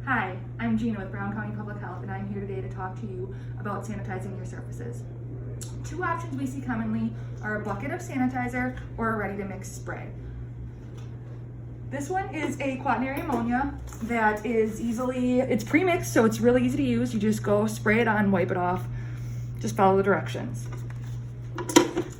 Hi, I'm Gina with Brown County Public Health, and I'm here today to talk to you about sanitizing your surfaces. Two options we see commonly are a bucket of sanitizer or a ready-to-mix spray. This one is a quaternary ammonia that is it's pre-mixed, so it's really easy to use. You just go spray it on, wipe it off, just follow the directions.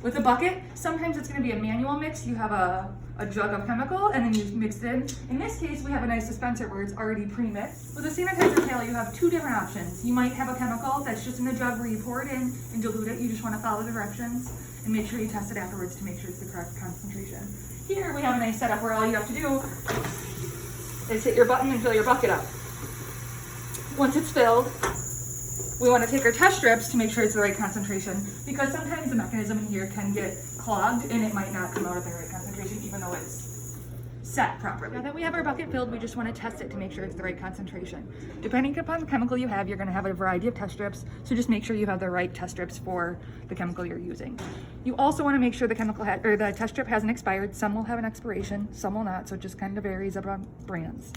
With a bucket, sometimes it's going to be a manual mix. You have a jug of chemical and then you mix it in. In this case, we have a nice dispenser where it's already pre-mixed. With a sanitizer pail, you have two different options. You might have a chemical that's just in the jug where you pour it in and dilute it. You just want to follow the directions and make sure you test it afterwards to make sure it's the correct concentration. Here we have a nice setup where all you have to do is hit your button and fill your bucket up. Once it's filled, we want to take our test strips to make sure it's the right concentration, because sometimes the mechanism in here can get clogged and it might not come out at the right concentration even though it's set properly. Now that we have our bucket filled, we just want to test it to make sure it's the right concentration. Depending upon the chemical you have, you're going to have a variety of test strips, so just make sure you have the right test strips for the chemical you're using. You also want to make sure the the test strip hasn't expired. Some will have an expiration, some will not, so it just kind of varies about brands.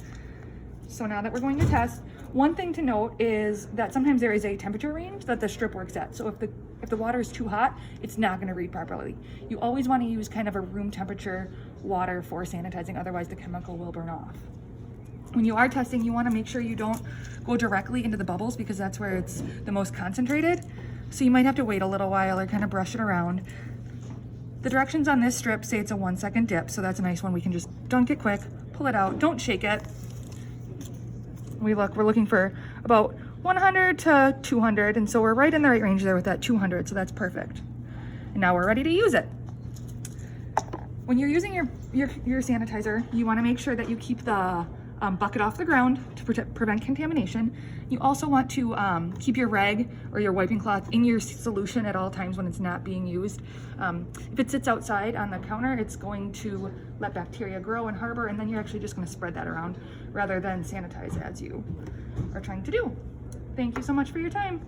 So now that we're going to test, one thing to note is that sometimes there is a temperature range that the strip works at. So if the water is too hot, it's not going to read properly. You always want to use kind of a room temperature water for sanitizing, otherwise the chemical will burn off. When you are testing, you want to make sure you don't go directly into the bubbles because that's where it's the most concentrated. So you might have to wait a little while or kind of brush it around. The directions on this strip say it's a 1 second dip, so that's a nice one. We can just dunk it quick, pull it out, don't shake it. We're looking for about 100 to 200, and so we're right in the right range there with that 200, so that's perfect. And now we're ready to use it. When you're using your sanitizer, you want to make sure that you keep the bucket off the ground to prevent contamination. You also want to keep your rag or your wiping cloth in your solution at all times when it's not being used. If it sits outside on the counter, it's going to let bacteria grow and harbor, and then you're actually just going to spread that around rather than sanitize as you are trying to do. Thank you so much for your time.